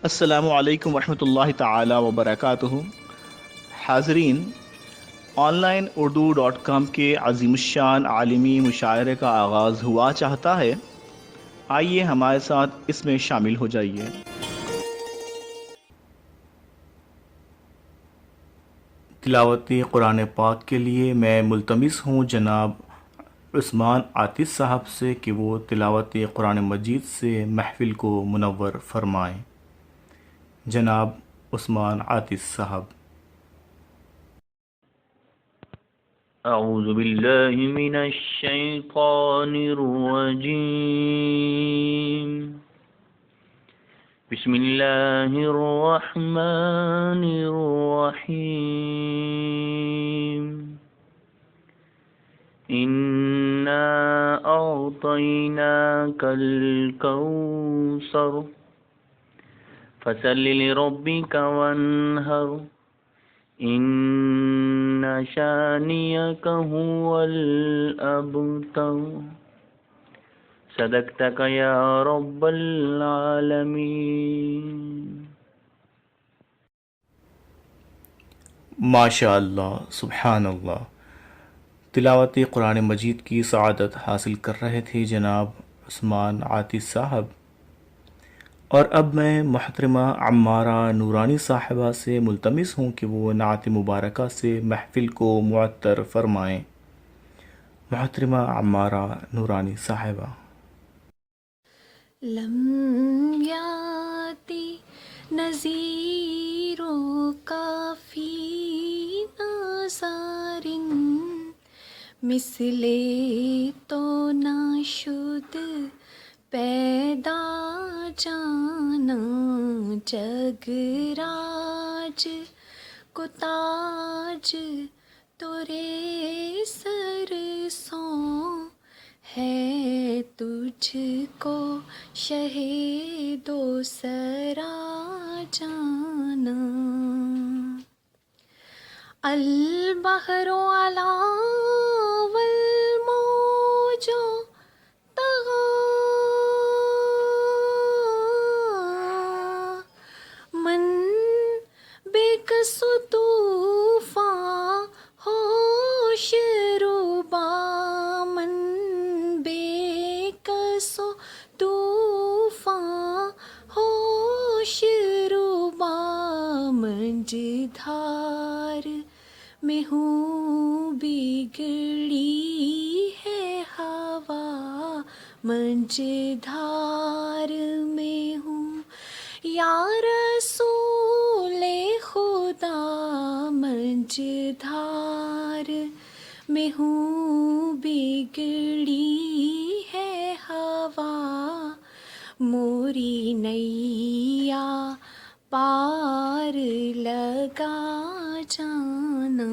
السلام علیکم ورحمۃ اللہ تعالی وبرکاتہ۔ حاضرین، آن لائن اردو .com کے عظیم الشان عالمی مشاعرے کا آغاز ہوا چاہتا ہے۔ آئیے ہمارے ساتھ اس میں شامل ہو جائیے۔ تلاوت قرآن پاک کے لیے میں ملتمس ہوں جناب عثمان عاطف صاحب سے کہ وہ تلاوت قرآن مجید سے محفل کو منور فرمائیں۔ جناب عثمان عاطف صاحب۔ اعوذ باللہ من الشیطان الرجیم، بسم اللہ الرحمن الرحیم، انا اعطیناک الکوثر فصل لربک وانحر ان شانئک هو الابتر، صدقتک یا رب العالمین۔ ماشاء اللہ، سبحان اللہ۔ تلاوت قرآن مجید کی سعادت حاصل کر رہے تھے جناب عثمان عاطف صاحب، اور اب میں محترمہ عمارہ نورانی صاحبہ سے ملتمس ہوں کہ وہ نعت مبارکہ سے محفل کو معطر فرمائیں۔ محترمہ عمارہ نورانی صاحبہ۔ لم یاتی نذیر کافی ناظر مثل تو ناشد پیدا جانا، جگ راج کو تاج تورے سر سوں ہے، تجھ کو شہید و سرا جانا۔ البحر علا والموج طغى، من بکس طوفان ہوش ربا، من بکس طوفان ہوش ربا، مجھدھار میں ہوں بگڑی ہے ہوا، مجھدھار میں ہوں یا رسول خدا، مجھدھار میں ہوں بگڑی ہے ہوا، موری نیا پار لگا جانا۔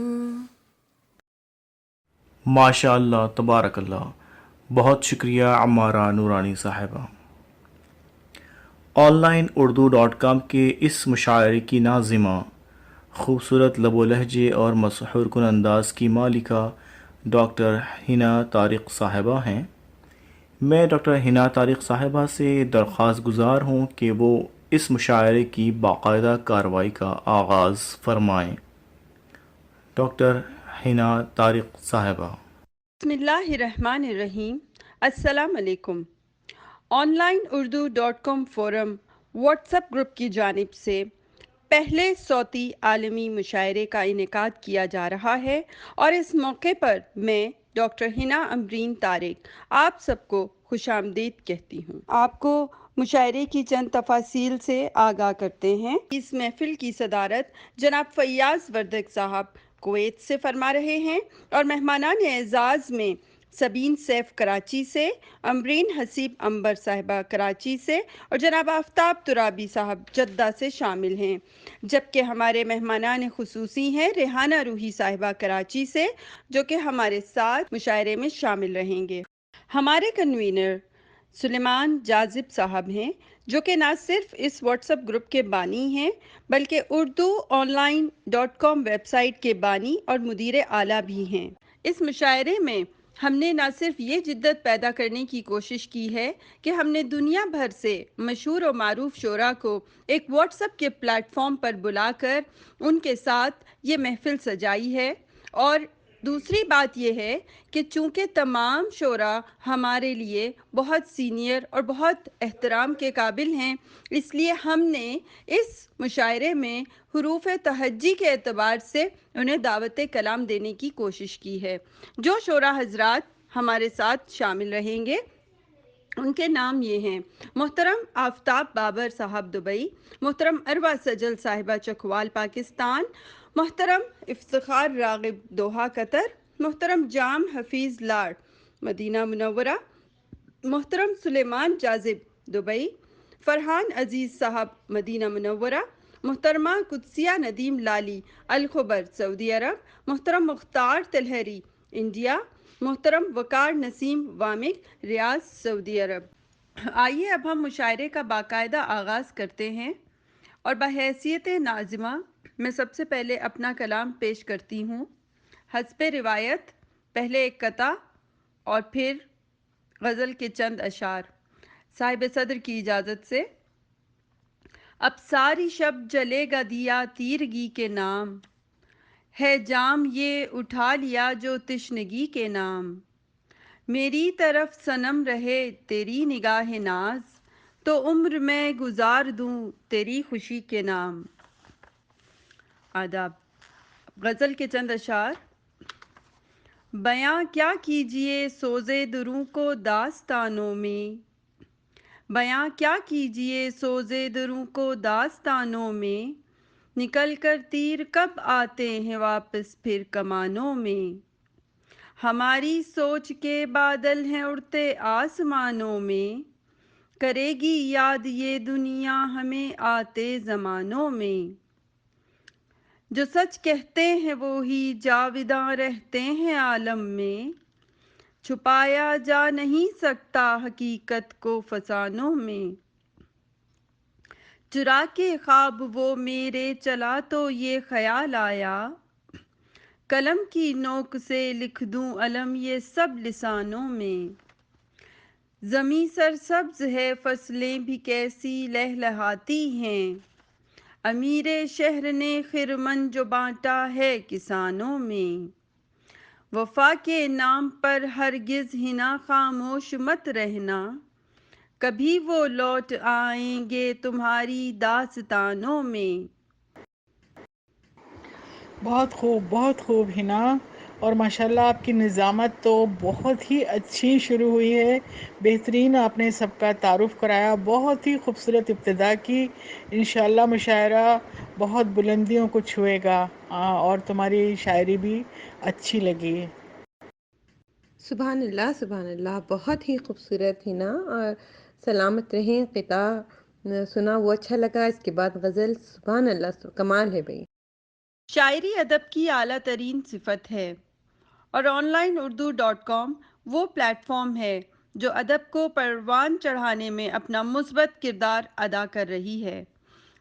ماشاء اللہ، تبارک اللہ۔ بہت شکریہ عمارہ نورانی صاحبہ۔ آن لائن اردو .com کے اس مشاعرے کی ناظمہ، خوبصورت لب و لہجے اور مسحور کن انداز کی مالکہ ڈاکٹر حنا طارق صاحبہ ہیں۔ میں ڈاکٹر حنا طارق صاحبہ سے درخواست گزار ہوں کہ وہ اس مشاعرے کی باقاعدہ کارروائی کا آغاز فرمائیں۔ ڈاکٹر حنا طارق صاحبہ۔ بسم اللہ الرحمن الرحیم۔ السلام علیکم۔ On line Urdu .com forum what's app group کی جانب سے پہلے صوتی عالمی مشاعرے کا انعقاد کیا جا رہا ہے، اور اس موقع پر میں ڈاکٹر حنا امبرین طارق آپ سب کو خوش آمدید کہتی ہوں۔ آپ کو مشاعرے کی چند تفاصیل سے آگاہ کرتے ہیں۔ اس محفل کی صدارت جناب فیاض وردک صاحب کویت سے فرما رہے ہیں، اور مہمانان اعزاز میں سبین سیف کراچی سے، امبرین حسیب امبر صاحبہ کراچی سے، اور جناب آفتاب ترابی صاحب جدہ سے شامل ہیں، جبکہ ہمارے مہمانان خصوصی ہیں ریحانہ روحی صاحبہ کراچی سے، جو کہ ہمارے ساتھ مشاعرے میں شامل رہیں گے۔ ہمارے کنوینر سلیمان جاذب صاحب ہیں، جو کہ نہ صرف اس واٹس ایپ گروپ کے بانی ہیں بلکہ Urdu online .com website کے بانی اور مدیر اعلیٰ بھی ہیں۔ اس مشاعرے میں ہم نے نہ صرف یہ جدت پیدا کرنے کی کوشش کی ہے کہ ہم نے دنیا بھر سے مشہور و معروف شعراء کو ایک واٹس ایپ کے پلیٹ فارم پر بلا کر ان کے ساتھ یہ محفل سجائی ہے، اور دوسری بات یہ ہے کہ چونکہ تمام شعراء ہمارے لیے بہت سینئر اور بہت احترام کے قابل ہیں، اس لیے ہم نے اس مشاعرے میں حروف تہجی کے اعتبار سے انہیں دعوت کلام دینے کی کوشش کی ہے۔ جو شعراء حضرات ہمارے ساتھ شامل رہیں گے ان کے نام یہ ہیں: محترم آفتاب بابر صاحب دبئی، محترم اروا سجل صاحبہ چکوال پاکستان، محترم افتخار راغب دوحہ قطر، محترم جام حفیظ لاڑ مدینہ منورہ، محترم سلیمان جاذب دبئی، فرحان عزیز صاحب مدینہ منورہ، محترمہ قدسیہ ندیم لالی الخبر سعودی عرب، محترم مختار تلہری انڈیا، محترم وقار نسیم وامک ریاض سعودی عرب۔ آئیے اب ہم مشاعرے کا باقاعدہ آغاز کرتے ہیں، اور بحیثیت ناظمہ میں سب سے پہلے اپنا کلام پیش کرتی ہوں۔ حسب روایت پہلے ایک قطع اور پھر غزل کے چند اشعار صاحب صدر کی اجازت سے۔ اب ساری شب جلے گا دیا تیرگی کے نام، ہے جام یہ اٹھا لیا جو تشنگی کے نام، میری طرف صنم رہے تیری نگاہ ناز، تو عمر میں گزار دوں تیری خوشی کے نام۔ آداب۔ غزل کے چند اشعار۔ بیاں کیا کیجئے سوزے دروں کو داستانوں میں، بیاں کیا کیجئے سوزے دروں کو داستانوں میں، نکل کر تیر کب آتے ہیں واپس پھر کمانوں میں، ہماری سوچ کے بادل ہیں اڑتے آسمانوں میں، کرے گی یاد یہ دنیا ہمیں آتے زمانوں میں، جو سچ کہتے ہیں وہی جاوداں رہتے ہیں عالم میں، چھپایا جا نہیں سکتا حقیقت کو فسانوں میں، چرا کے خواب وہ میرے چلا تو یہ خیال آیا، قلم کی نوک سے لکھ دوں علم یہ سب لسانوں میں، زمیں سرسبز ہے فصلیں بھی کیسی لہلہاتی ہیں، امیر شہر نے خرمن جو بانٹا ہے کسانوں میں، وفا کے نام پر ہرگز ہنا خاموش مت رہنا، کبھی وہ لوٹ آئیں گے تمہاری داستانوں میں۔ بہت خوب ہنا، اور ماشاءاللہ آپ کی نظامت تو بہت ہی اچھی شروع ہوئی ہے، بہترین آپ نے سب کا تعارف کرایا، بہت ہی خوبصورت ابتدا کی۔ انشاءاللہ مشاعرہ بہت بلندیوں کو چھوئے گا، اور تمہاری شاعری بھی اچھی لگی۔ سبحان اللہ، بہت ہی خوبصورت ہی نا، اور سلامت رہیں۔ قطع سنا وہ اچھا لگا، اس کے بعد غزل، سبحان اللہ، کمال ہے بھائی۔ شاعری ادب کی اعلیٰ ترین صفت ہے، اور onlineurdu.com وہ پلیٹ فارم ہے جو ادب کو پروان چڑھانے میں اپنا مثبت کردار ادا کر رہی ہے۔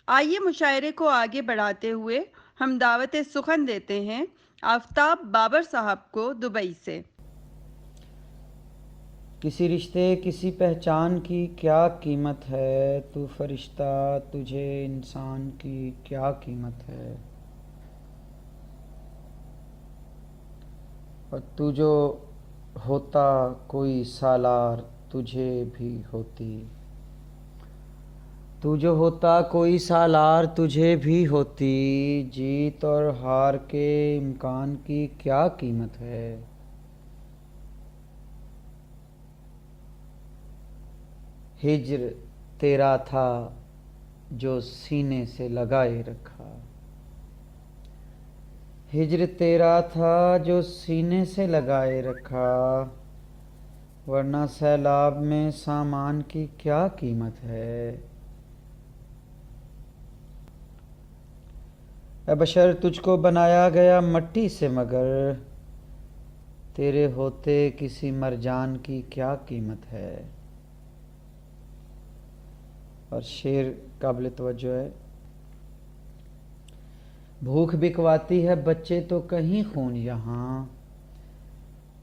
آئیے مشاعرے کو آگے بڑھاتے ہوئے ہم دعوت سخن دیتے ہیں آفتاب بابر صاحب کو دبئی سے۔ کسی رشتے کسی پہچان کی کیا قیمت ہے، تو فرشتہ تجھے انسان کی کیا قیمت ہے، اور تو جو ہوتا کوئی سالار تجھے بھی ہوتی، تو جو ہوتا کوئی سالار تجھے بھی ہوتی، جیت اور ہار کے امکان کی کیا قیمت ہے، ہجر تیرا تھا جو سینے سے لگائے رکھا، ہجر تیرا تھا جو سینے سے لگائے رکھا، ورنہ سیلاب میں سامان کی کیا قیمت ہے، اے بشر تجھ کو بنایا گیا مٹی سے، مگر تیرے ہوتے کسی مرجان کی کیا قیمت ہے۔ اور شعر قابل توجہ ہے۔ بھوک بکواتی ہے بچے تو کہیں خون یہاں،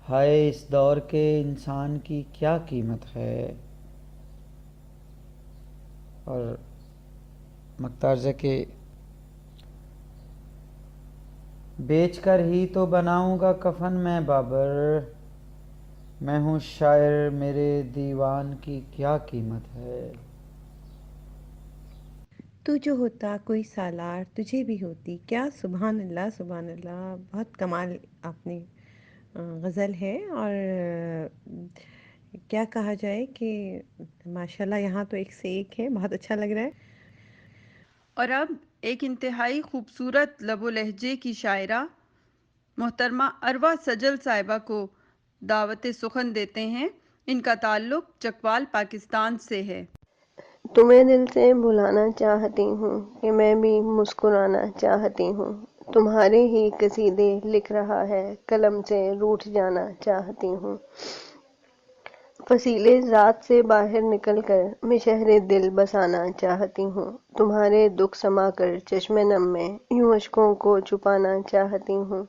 ہائے اس دور کے انسان کی کیا قیمت ہے. اور مکتارزہ کہ بیچ کر ہی تو بناؤں گا کفن میں بابر، میں ہوں شاعر میرے دیوان کی کیا قیمت ہے. تو جو ہوتا کوئی سالار تجھے بھی ہوتی. کیا سبحان اللہ سبحان اللہ، بہت کمال آپ نے غزل ہے. اور کیا کہا جائے کہ ماشاءاللہ یہاں تو ایک سے ایک ہے، بہت اچھا لگ رہا ہے. اور اب ایک انتہائی خوبصورت لب و لہجے کی شاعرہ محترمہ اروا سجل صاحبہ کو دعوت سخن دیتے ہیں. ان کا تعلق چکوال پاکستان سے ہے. تمہیں دل سے بھلانا چاہتی ہوں کہ میں بھی مسکرانا چاہتی ہوں. تمہارے ہی قصیدے لکھ رہا ہے قلم سے روٹھ جانا چاہتی ہوں. فصیلے ذات سے باہر نکل کر میں شہر دل بسانا چاہتی ہوں. تمہارے دکھ سما کر چشم نم میں یوں اشکوں کو چھپانا چاہتی ہوں.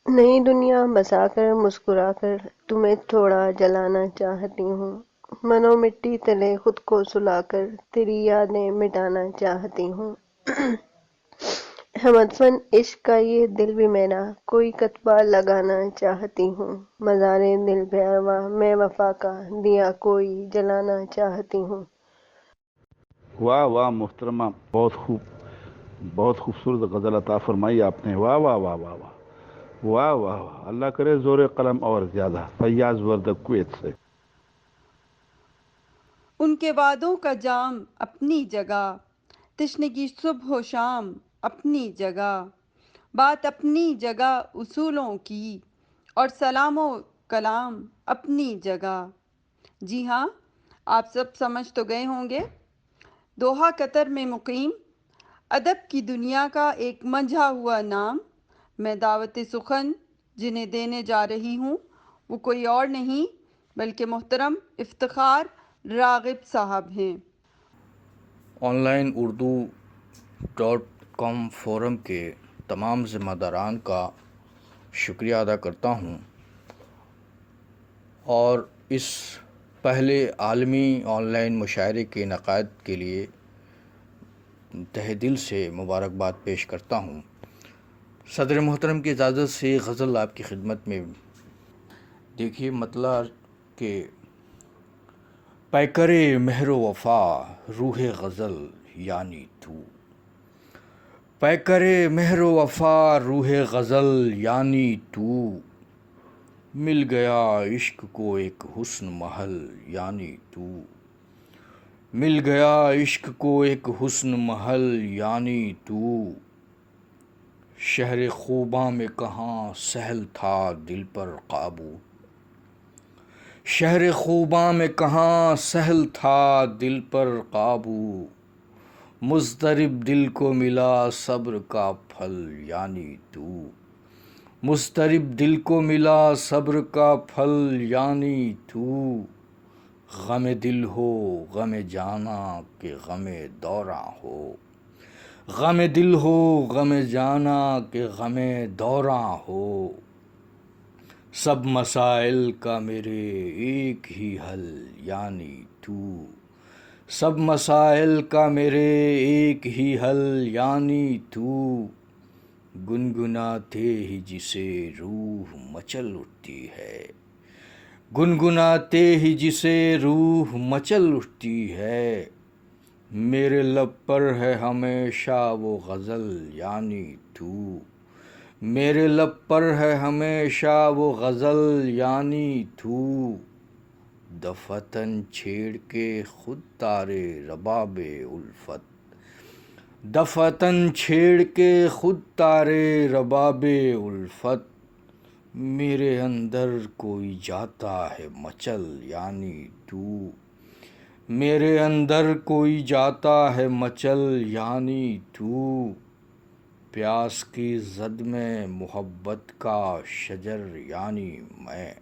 نئی دنیا بسا کر مسکرا کر تمہیں تھوڑا جلانا چاہتی ہوں. منو مٹی تلے خود کو سلا کر تیری یادیں مٹانا چاہتی ہوں. ہے مدفن عشق کا یہ دل بھی میرا کوئی کتبہ لگانا چاہتی ہوں. مزار دل پہ ارواح میں وفا کا دیا کوئی جلانا چاہتی ہوں. واہ واہ محترمہ، بہت خوبصورت غزل عطا فرمائی آپ نے. واہ واہ واہ واہ واہ واہ واہ واہ. اللہ کرے زور قلم اور زیادہ. فیاض وردک کویت سے. ان کے وعدوں کا جام اپنی جگہ، تشنگی صبح و شام اپنی جگہ، بات اپنی جگہ اصولوں کی، اور سلام و کلام اپنی جگہ. جی ہاں، آپ سب سمجھ تو گئے ہوں گے. دوحہ قطر میں مقیم ادب کی دنیا کا ایک منجھا ہوا نام. میں دعوت سخن جنہیں دینے جا رہی ہوں وہ کوئی اور نہیں بلکہ محترم افتخار راغب صاحب ہیں. On line Urdu .com forum کے تمام ذمہ داران کا شکریہ ادا کرتا ہوں، اور اس پہلے عالمی آن لائن مشاعرے کے انعقاد کے لیے تہہ دل سے مبارکباد پیش کرتا ہوں. صدر محترم کی اجازت سے غزل آپ کی خدمت میں. دیکھیے مطلع کہ پیکر مہر و وفا روح غزل یعنی تو. پیکر مہر و وفا روح غزل یعنی تو. مل گیا عشق کو ایک حسن محل یعنی تو. مل گیا عشق کو ایک حسن محل یعنی تو. شہر خوباں میں کہاں سہل تھا دل پر قابو. شہر خوباں میں کہاں سہل تھا دل پر قابو. مضطرب دل کو ملا صبر کا پھل یعنی تو. مضطرب دل کو ملا صبر کا پھل یعنی تو. غم دل ہو غم جانا کہ غم دوراں ہو. غم دل ہو غم جانا کہ غم دوراں ہو. سب مسائل کا میرے ایک ہی حل یعنی تو. سب مسائل کا میرے ایک ہی حل یعنی تو. گنگناتے ہی جسے روح مچل اٹھتی ہے. گنگناتے ہی جسے روح مچل اٹھتی ہے. میرے لب پر ہے ہمیشہ وہ غزل یعنی تو. میرے لب پر ہے ہمیشہ وہ غزل یعنی تو. دفتن چھیڑ کے خود تارے رباب الفت. دفتن چھیڑ کے خود تارے رباب الفت. میرے اندر کوئی جاتا ہے مچل یعنی تو. میرے اندر کوئی جاتا ہے مچل یعنی تو. پیاس کی زد میں محبت کا شجر یعنی میں.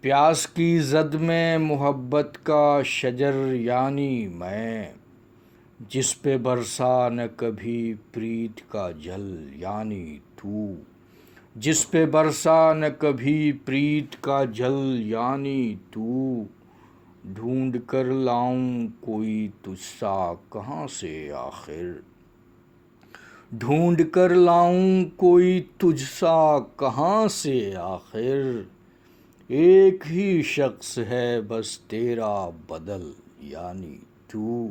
پیاس کی زد میں محبت کا شجر یعنی میں. جس پہ برسا نہ کبھی پریت کا جل یعنی تو. جس پہ برسا نہ کبھی پریت کا جل یعنی تو، ڈھونڈ کر لاؤں کوئی تجھ سا کہاں سے آخر، ڈھونڈ کر لاؤں کوئی تجھ سا کہاں سے آخر، ایک ہی شخص ہے بس تیرا بدل یعنی تو،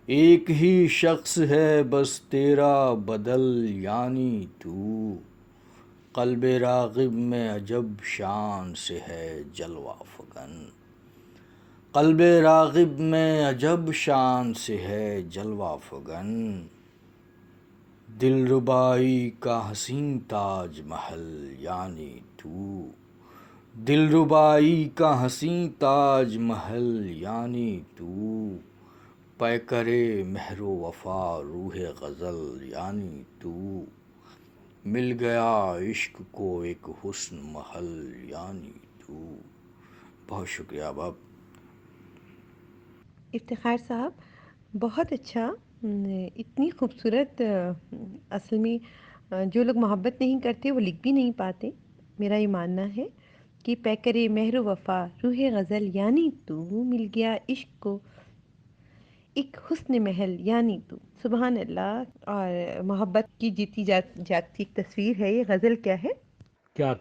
ایک ہی شخص ہے بس تیرا بدل یعنی تو، قلب راغب میں عجب شان سے ہے جلوہ فکن، قلب راغب میں عجب شان سے ہے جلوہ فکن، دل ربائی کا حسین تاج محل یعنی تو، دل ربائی کا حسین تاج محل یعنی تو، پیکرے مہر و وفا روح غزل یعنی تو، مل گیا عشق کو ایک حسن محل یعنی تو۔ بہت شکریہ باپ۔ افتخار صاحب بہت اچھا، اتنی خوبصورت، اصل میں جو لوگ محبت نہیں کرتے وہ لکھ بھی نہیں پاتے۔ میرا یہ ماننا ہے کہ پیکرے مہر و وفا روح غزل یعنی تو، مل گیا عشق کو ایک حسن محل یعنی تو، سبحان اللہ۔ اور محبت کی جیتی جاگتی ایک تصویر ہے یہ غزل، کیا ہے؟ کیا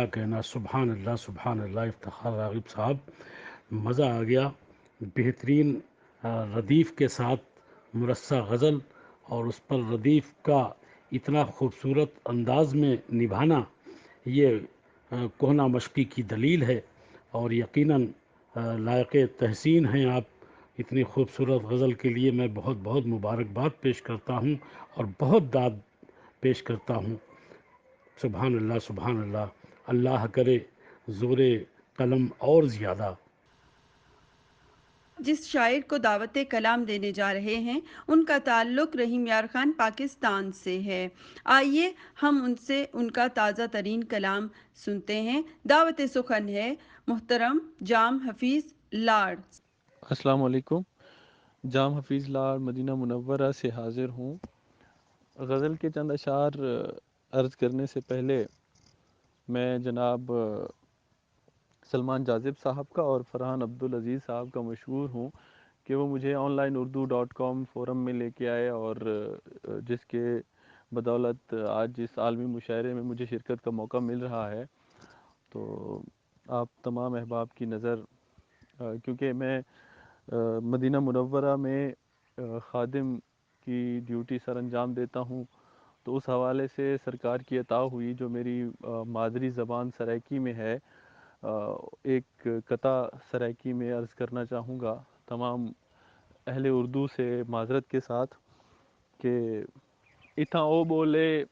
کہنا، سبحان اللہ سبحان اللہ۔ افتخار راغب صاحب، مزہ آ گیا، بہترین ردیف کے ساتھ مرصع غزل، اور اس پر ردیف کا اتنا خوبصورت انداز میں نبھانا، یہ کوہنہ مشقی کی دلیل ہے، اور یقیناً لائق تحسین ہیں آپ۔ اتنی خوبصورت غزل کے لیے میں بہت بہت مبارکباد پیش کرتا ہوں اور بہت داد پیش کرتا ہوں۔ سبحان اللہ سبحان اللہ، اللہ کرے زور قلم اور زیادہ۔ جس شاعر کو دعوت کلام دینے جا رہے ہیں ان کا تعلق رحیم یار خان پاکستان سے ہے۔ آئیے ہم ان سے ان کا تازہ ترین کلام سنتے ہیں۔ دعوت سخن ہے محترم جام حفیظ لاڑ۔ السلام علیکم، جام حفیظ لاڑ مدینہ منورہ سے حاضر ہوں۔ غزل کے چند اشعار عرض کرنے سے پہلے میں جناب سلمان جاذب صاحب کا اور فرحان عبدالعزیز صاحب کا مشہور ہوں کہ وہ مجھے آن لائن اردو.com فورم میں لے کے آئے، اور جس کے بدولت آج اس عالمی مشاعرے میں مجھے شرکت کا موقع مل رہا ہے۔ تو آپ تمام احباب کی نظر، کیونکہ میں مدینہ منورہ میں خادم کی ڈیوٹی سر انجام دیتا ہوں، تو اس حوالے سے سرکار کی عطا ہوئی جو میری مادری زبان سرائکی میں ہے، ایک قطع سرائکی میں عرض کرنا چاہوں گا تمام اہل اردو سے معذرت کے ساتھ کہ اتھاں او بولے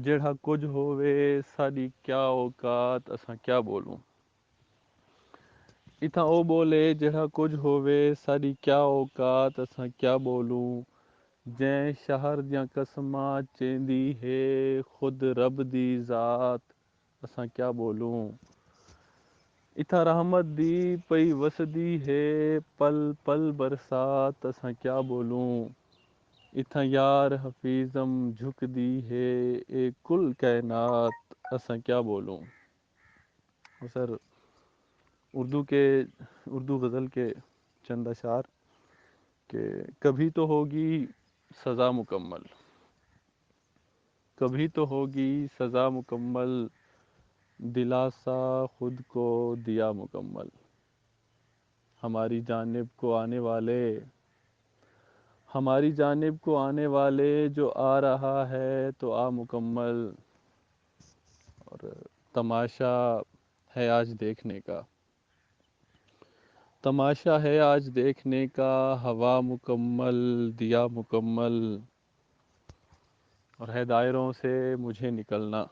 جڑا کچھ ہووے ساڈی کیا اوقات اساں کیا بولوں، اتھاں او بولے جڑا کچھ ہووے ساڈی کیا اوقات اساں کیا بولوں، جیں شہر دیاں قسماں چیندی ہے خود رب دی ذات اساں کیا بولوں، اتھا رحمت دی پئی وسدی ہے پل پل برسات اساں کیا بولوں، اتھا یار حفیظم جھک دی ہے اے کل کائنات اساں کیا بولوں۔ سر اردو غزل کے چند اشعار کہ کبھی تو ہوگی سزا مکمل، کبھی تو ہوگی سزا مکمل، دلاسا خود کو دیا مکمل، ہماری جانب کو آنے والے، ہماری جانب کو آنے والے جو آ رہا ہے تو آ مکمل، اور تماشا ہے آج دیکھنے کا، تماشا ہے آج دیکھنے کا، ہوا مکمل دیا مکمل، اور ہے دائروں سے مجھے نکلنا،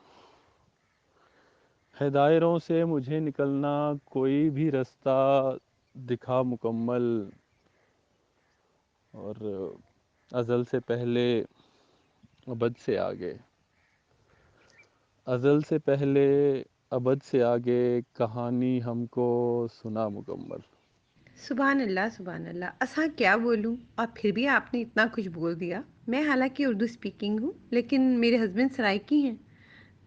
ہے دائروں سے مجھے نکلنا، کوئی بھی رستہ دکھا مکمل، اور ازل سے پہلے ابد سے آگے، ازل سے پہلے ابد سے آگے، کہانی ہم کو سنا مکمل۔ سبحان اللہ سبحان اللہ، اساں کیا بولوں، اور پھر بھی آپ نے اتنا کچھ بول دیا۔ میں حالانکہ اردو اسپیکنگ ہوں لیکن میرے ہسبینڈ سرائکی ہیں،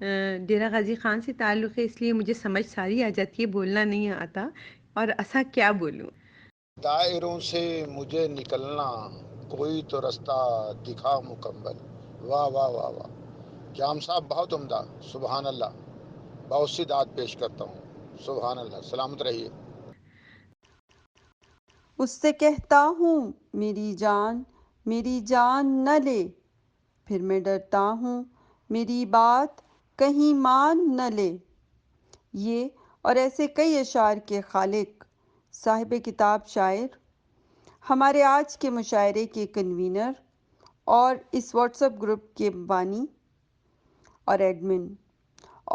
ڈیرہ غازی خان سے تعلق ہے، اس لیے مجھے سمجھ ساری آ جاتی ہے، بولنا نہیں آتا، اور ایسا کیا بولوں۔ دائروں سے مجھے نکلنا کوئی تو رستہ دکھا مکمل۔ واہ واہ واہ واہ، جام صاحب بہت عمدہ، سبحان اللہ، بہت سی داد پیش کرتا ہوں، سبحان اللہ، سلامت رہیے۔ اس سے کہتا ہوں میری جان نہ لے، پھر میں ڈرتا ہوں میری بات کہیں مان نہ لے۔ یہ اور ایسے کئی اشعار کے خالق، صاحب کتاب شاعر، ہمارے آج کے مشاعرے کے کنوینر اور اس واٹس ایپ گروپ کے بانی اور ایڈمن،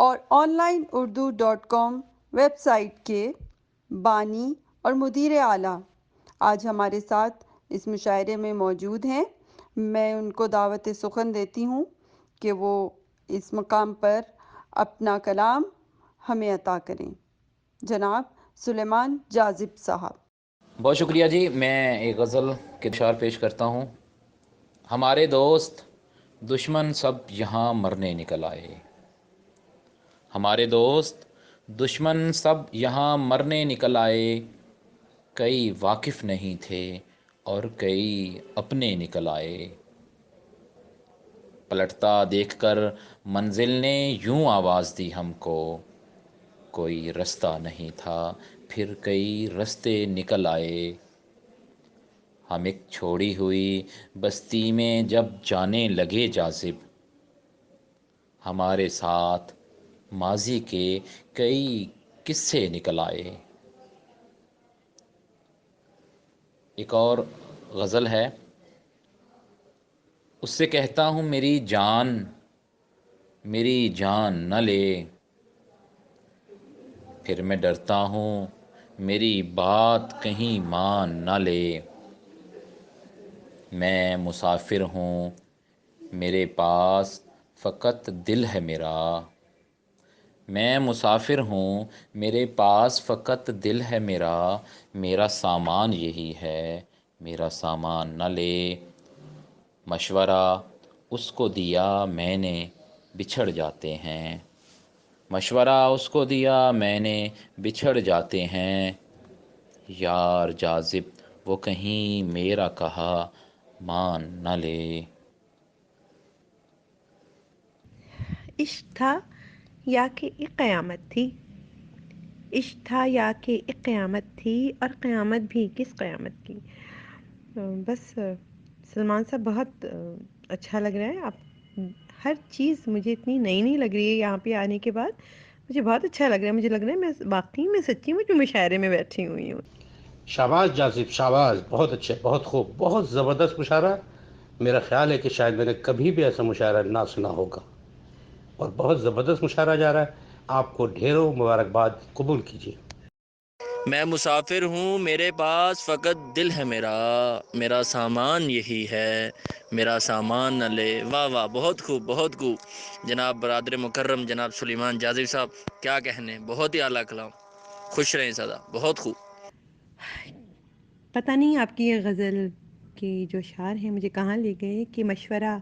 اور آن لائن اردو.com ویب سائٹ کے بانی اور مدیر اعلیٰ آج ہمارے ساتھ اس مشاعرے میں موجود ہیں۔ میں ان کو دعوت سخن دیتی ہوں کہ وہ اس مقام پر اپنا کلام ہمیں عطا کریں۔ جناب سلیمان جاذب صاحب۔ بہت شکریہ جی۔ میں ایک غزل کے اشعار پیش کرتا ہوں۔ ہمارے دوست دشمن سب یہاں مرنے نکل آئے، ہمارے دوست دشمن سب یہاں مرنے نکل آئے، کئی واقف نہیں تھے اور کئی اپنے نکل آئے، پلٹتا دیکھ کر منزل نے یوں آواز دی ہم کو، کوئی رستہ نہیں تھا پھر کئی رستے نکل آئے، ہم ایک چھوڑی ہوئی بستی میں جب جانے لگے جاذب، ہمارے ساتھ ماضی کے کئی قصے نکل آئے۔ ایک اور غزل ہے۔ اس سے کہتا ہوں میری جان نہ لے، پھر میں ڈرتا ہوں میری بات کہیں مان نہ لے، میں مسافر ہوں میرے پاس فقط دل ہے میرا، میں مسافر ہوں میرے پاس فقط دل ہے میرا، میرا سامان یہی ہے میرا سامان نہ لے، مشورہ اس کو دیا میں نے بچھڑ جاتے ہیں، مشورہ اس کو دیا میں نے بچھڑ جاتے ہیں، یار جاذب وہ کہیں میرا کہا مان نہ لے۔ عشق تھا یا کہ ایک قیامت تھی، عشق تھا یا کہ ایک قیامت تھی، اور قیامت بھی کس قیامت کی۔ بس سلمان صاحب بہت اچھا لگ رہا ہے، آپ ہر چیز مجھے اتنی نئی نئی لگ رہی ہے یہاں پہ آنے کے بعد، مجھے بہت اچھا لگ رہا ہے، مجھے لگ رہا ہے میں واقعی میں سچی میں جو مشاعرے میں بیٹھی ہوئی ہوں۔ شاباش جاذب، شاباش، بہت اچھے، بہت خوب، بہت زبردست مشاعرہ۔ میرا خیال ہے کہ شاید میں نے کبھی بھی ایسا مشاعرہ نہ سنا ہوگا، اور بہت زبردست مشاعرہ جا رہا ہے۔ آپ کو ڈھیروں مبارکباد، قبول کیجیے۔ میں مسافر ہوں میرے پاس فقط دل ہے میرا، میرا سامان یہی ہے میرا سامان نہ لے۔ واہ واہ، بہت خوب بہت خوب جناب برادر مکرم جناب سلیمان جاذب صاحب، کیا کہنے، بہت ہی اعلیٰ کلام، خوش رہیں سدا، بہت خوب۔ پتہ نہیں آپ کی یہ غزل کے جو اشعار ہیں مجھے کہاں لے گئے، کہ مشورہ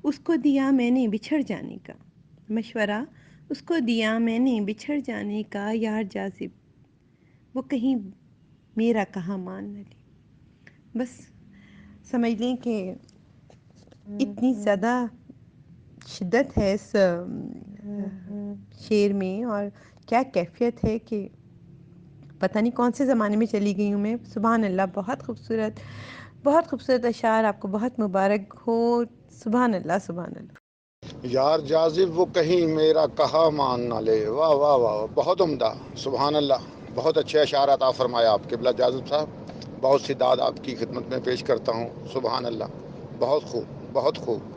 اس کو دیا میں نے بچھڑ جانے کا، مشورہ اس کو دیا میں نے بچھڑ جانے کا، یار جاذب وہ کہیں میرا کہا مان نہ لے۔ بس سمجھ لیں کہ اتنی زیادہ شدت ہے اس شعر میں، اور کیا کیفیت ہے کہ پتہ نہیں کون سے زمانے میں چلی گئی ہوں میں۔ سبحان اللہ، بہت خوبصورت، بہت خوبصورت اشعار، آپ کو بہت مبارک ہو۔ سبحان اللہ سبحان اللہ۔ یار جاذب وہ کہیں میرا کہا مان نہ لے، واہ واہ واہ، بہت عمدہ، سبحان اللہ، بہت اچھے اشعار عطا فرمایا آپ قبلہ جاذب صاحب، بہت سی داد آپ کی خدمت میں پیش کرتا ہوں، سبحان اللہ، بہت خوب بہت خوب۔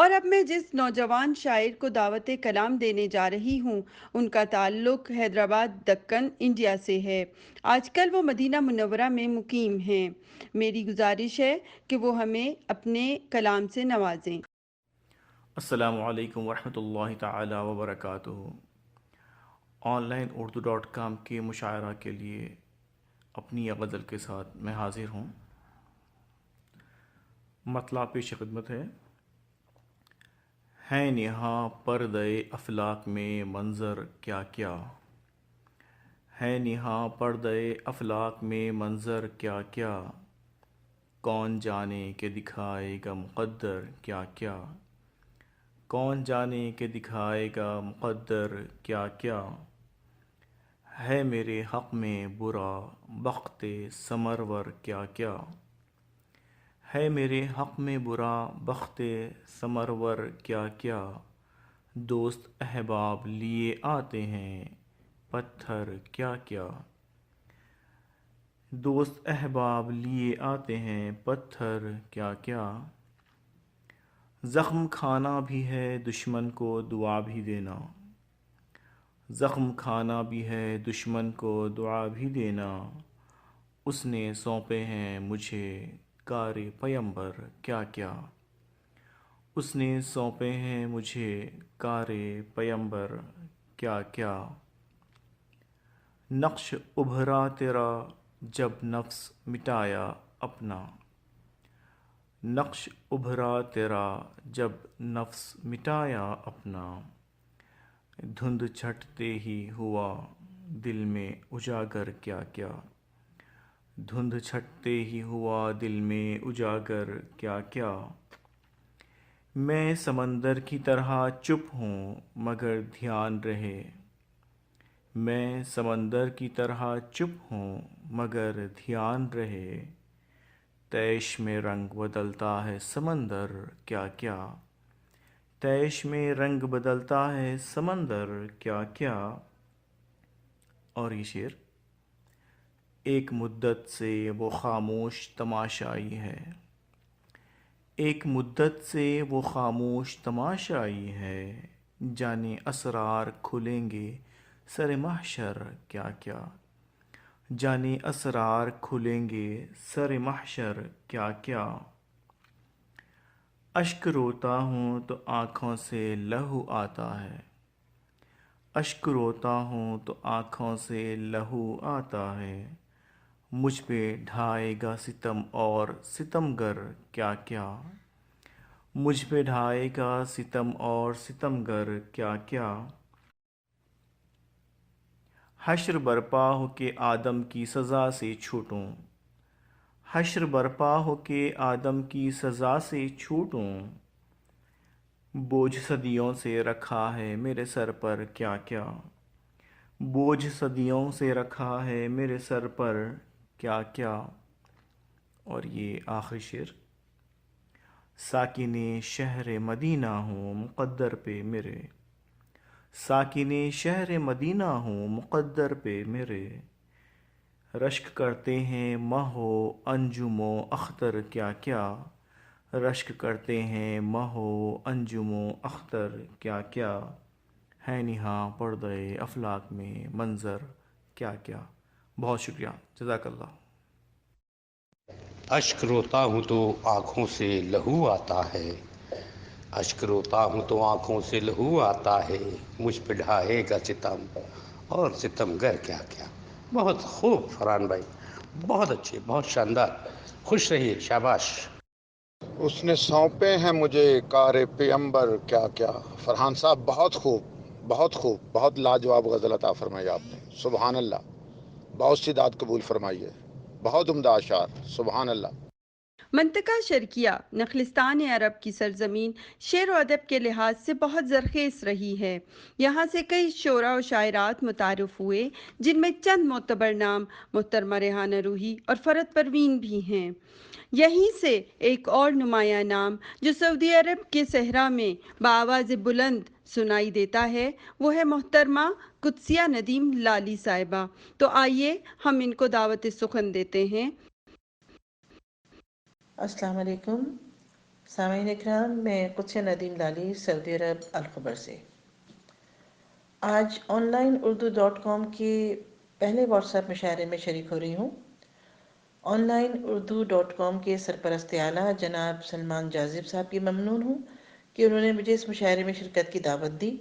اور اب میں جس نوجوان شاعر کو دعوت کلام دینے جا رہی ہوں، ان کا تعلق حیدرآباد دکن انڈیا سے ہے۔ آج کل وہ مدینہ منورہ میں مقیم ہیں۔ میری گزارش ہے کہ وہ ہمیں اپنے کلام سے نوازیں۔ السلام علیکم ورحمۃ اللہ تعالی وبرکاتہ۔ آن لائن اردو.com کے مشاعرہ کے لیے اپنی یہ غزل کے ساتھ میں حاضر ہوں۔ مطلب پیش خدمت ہے۔ ہے نہاں پردے افلاک میں منظر کیا کیا، ہے نہاں پردے افلاک میں منظر کیا کیا، کون جانے کہ دکھائے گا مقدر کیا کیا، کون جانے کہ دکھائے گا مقدر کیا کیا، ہے میرے حق میں برا بخت ثمرور کیا کیا، ہے میرے حق میں برا بخت ثمرور کیا کیا، دوست احباب لیے آتے ہیں پتھر کیا کیا، دوست احباب لیے آتے ہیں پتھر کیا کیا، زخم کھانا بھی ہے دشمن کو دعا بھی دینا، زخم کھانا بھی ہے دشمن کو دعا بھی دینا، اس نے سونپے ہیں مجھے کار پیمبر کیا کیا، اس نے سونپے ہیں مجھے کار پیمبر کیا کیا، نقش ابھرا تیرا جب نفس مٹایا اپنا، نقش ابھرا تیرا جب نفس مٹایا اپنا، دھند چھٹتے ہی ہوا دل میں اجاگر کیا کیا، دھند چھٹتے ہی ہوا دل میں اجاگر کیا کیا، میں سمندر کی طرح چپ ہوں مگر دھیان رہے، میں سمندر کی طرح چپ ہوں مگر دھیان رہے، تیش میں رنگ بدلتا ہے سمندر کیا کیا، تیش میں رنگ بدلتا ہے سمندر کیا کیا، اور یہ شعر، ایک مدت سے وہ خاموش تماشائی ہے، ایک مدت سے وہ خاموش تماشائی ہے، جانے اسرار کھلیں گے سر محشر کیا کیا، جانے اسرار کھلیں گے سر محشر کیا کیا، اشک روتا ہوں تو آنکھوں سے لہو آتا ہے، اشک روتا ہوں تو آنکھوں سے لہو آتا ہے، مجھ پہ ڈھائے گا ستم اور ستمگر کیا کیا، مجھ پہ ڈھائے گا ستم اور ستمگر کیا کیا، حشر برپا ہو کہ آدم کی سزا سے چھوٹوں، حشر برپا ہو کہ آدم کی سزا سے چھوٹوں، بوجھ صدیوں سے رکھا ہے میرے سر پر کیا کیا، بوجھ صدیوں سے رکھا ہے میرے سر پر کیا کیا، اور یہ آخری شعر، ساکن شہر مدینہ ہوں مقدر پہ میرے، ساکن شہر مدینہ ہوں مقدر پہ میرے، رشک کرتے ہیں مہ و انجم و اختر کیا کیا، رشک کرتے ہیں مہ و انجم و اختر کیا کیا، ہے نہاں پردے افلاک میں منظر کیا کیا۔ بہت شکریہ، جزاک اللہ۔ اشک روتا ہوں تو آنکھوں سے لہو آتا ہے، اشک روتا ہوں تو آنکھوں سے لہو آتا ہے، مجھ پہ ڈھائے گا ستم اور ستم گر کیا کیا۔ بہت خوب فرحان بھائی، بہت اچھے، بہت شاندار، خوش رہیے، شاباش۔ اس نے سونپے ہیں مجھے کار پیمبر کیا کیا۔ فرحان صاحب بہت خوب، بہت خوب، بہت لاجواب غزل عطا فرمائی آپ نے، سبحان اللہ، بہت سی داد قبول فرمائیے، بہت عمدہ اشعار، سبحان اللہ۔ منطقہ شرقیہ نخلستان عرب کی سرزمین شعر و ادب کے لحاظ سے بہت زرخیز رہی ہے۔ یہاں سے کئی شعراء و شاعرات متعارف ہوئے، جن میں چند معتبر نام محترمہ ریحانہ روحی اور فرد پروین بھی ہیں۔ یہیں سے ایک اور نمایاں نام جو سعودی عرب کے صحرا میں بآواز بلند سنائی دیتا ہے، وہ ہے محترمہ قدسیہ ندیم لالی صاحبہ۔ تو آئیے ہم ان کو دعوت سخن دیتے ہیں۔ السلام علیکم سامعین اکرام، میں قدسیہ ندیم لالی سعودی عرب الخبر سے آج آن لائن اردو.com کے پہلے واٹس ایپ مشاعرے میں شریک ہو رہی ہوں۔ آن لائن اردو.com کے سرپرست اعلیٰ جناب سلمان جاذب صاحب کی ممنون ہوں کہ انہوں نے مجھے اس مشاعرے میں شرکت کی دعوت دی۔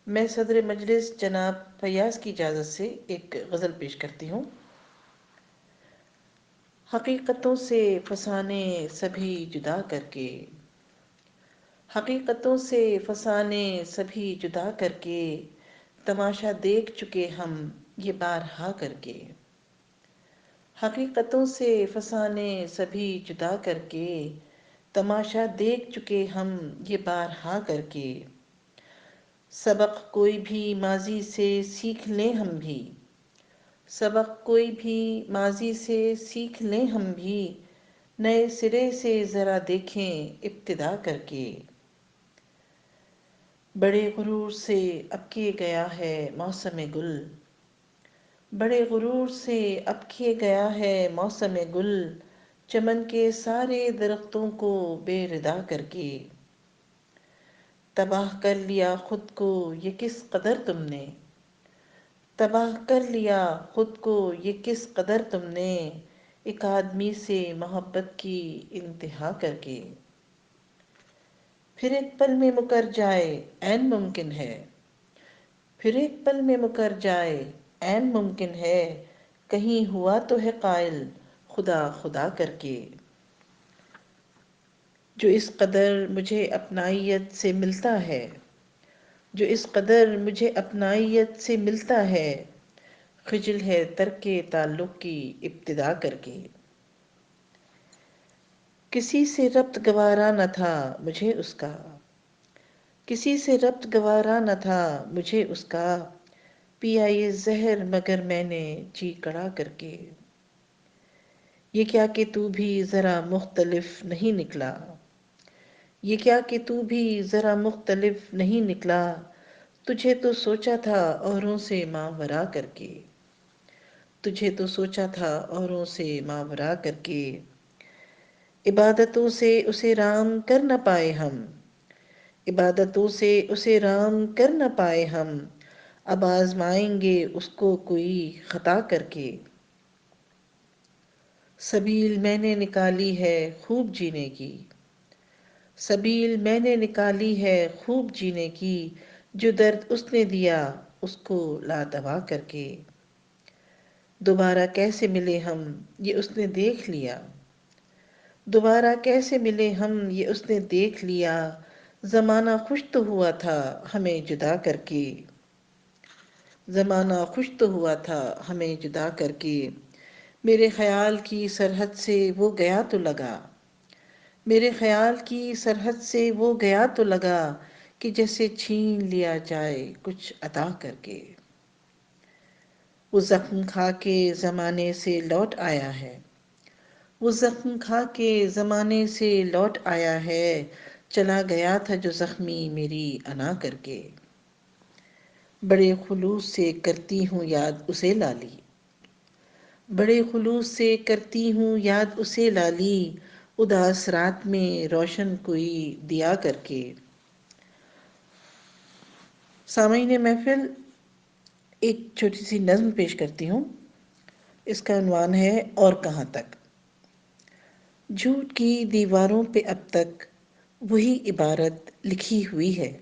میں صدر مجلس جناب فیاض کی اجازت سے ایک غزل پیش کرتی ہوں۔ حقیقتوں سے فسانے سبھی جدا کر کے، حقیقتوں سے فسانے سبھی جدا کر کے تماشا دیکھ چکے ہم یہ بارہا کر کے، حقیقتوں سے فسانے سبھی جدا کر کے تماشا دیکھ چکے ہم یہ بارہا کر کے، سبق کوئی بھی ماضی سے سیکھ لیں ہم بھی، سبق کوئی بھی ماضی سے سیکھ لیں ہم بھی، نئے سرے سے ذرا دیکھیں ابتدا کر کے، بڑے غرور سے اب کیے گیا ہے موسم گل، بڑے غرور سے اب کیے گیا ہے موسم گل، چمن کے سارے درختوں کو بے ردا کر کے، تباہ کر لیا خود کو یہ کس قدر تم نے، تباہ کر لیا خود کو یہ کس قدر تم نے، ایک آدمی سے محبت کی انتہا کر کے، پھر ایک پل میں مکر جائے عین ممکن ہے، پھر ایک پل میں مکر جائے عین ممکن ہے، کہیں ہوا تو ہے قائل خدا خدا کر کے، جو اس قدر مجھے اپنائیت سے ملتا ہے، جو اس قدر مجھے اپنائیت سے ملتا ہے، خجل ہے ترک تعلق کی ابتدا کر کے، کسی سے ربط گوارا نہ تھا مجھے اس کا، کسی سے ربط گوارا نہ تھا مجھے اس کا، پیا یہ زہر مگر میں نے جی کڑا کر کے، یہ کیا کہ تو بھی ذرا مختلف نہیں نکلا، یہ کیا کہ تو بھی ذرا مختلف نہیں نکلا، تجھے تو سوچا تھا اوروں سے ماورا کر کے، تجھے تو سوچا تھا اوروں سے ماورا کر کے، عبادتوں سے اسے رام کر نہ پائے ہم، عبادتوں سے اسے رام کر نہ پائے ہم، اب آزمائیں گے اس کو کوئی خطا کر کے، سبیل میں نے نکالی ہے خوب جینے کی، سبیل میں نے نکالی ہے خوب جینے کی، جو درد اس نے دیا اس کو لا دوا کر کے، دوبارہ کیسے ملے ہم یہ اس نے دیکھ لیا، دوبارہ کیسے ملے ہم یہ اس نے دیکھ لیا، زمانہ خوش تو ہوا تھا ہمیں جدا کر کے، زمانہ خوش تو ہوا تھا ہمیں جدا کر کے، میرے خیال کی سرحد سے وہ گیا تو لگا، میرے خیال کی سرحد سے وہ گیا تو لگا، کہ جیسے چھین لیا جائے کچھ عطا کر کے، وہ زخم کھا کے زمانے سے لوٹ آیا ہے، وہ زخم کھا کے زمانے سے لوٹ آیا ہے، چلا گیا تھا جو زخمی میری انا کر کے، بڑے خلوص سے کرتی ہوں یاد اسے لالی، بڑے خلوص سے کرتی ہوں یاد اسے لالی، اداس رات میں روشن کوئی دیا کر کے۔ سامعین محفل، ایک چھوٹی سی نظم پیش کرتی ہوں، اس کا عنوان ہے اور کہاں تک۔ جھوٹ کی دیواروں پہ اب تک وہی عبارت لکھی ہوئی ہے،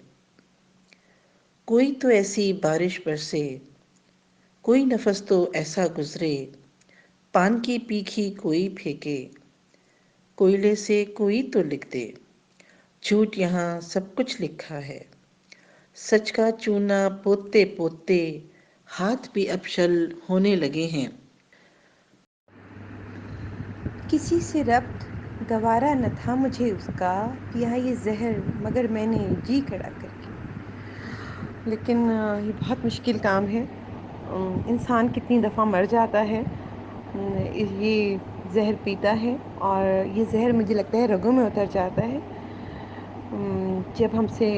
کوئی تو ایسی بارش برسے، کوئی نفس تو ایسا گزرے، پان کی پیکھی کوئی پھینکے، کوئلے سے کوئی تو لکھ دے، جھوٹ یہاں سب کچھ لکھا ہے، سچ کا چونا پوتے پوتے ہاتھ بھی اب شل ہونے لگے ہیں۔ کسی سے ربط گوارا نہ تھا مجھے اس کا، پیا یہ زہر مگر میں نے جی کڑا کر کے۔ لیکن یہ بہت مشکل کام ہے، انسان کتنی دفعہ مر جاتا ہے، یہ زہر پیتا ہے اور یہ زہر مجھے لگتا ہے رگوں میں اتر جاتا ہے، جب ہم سے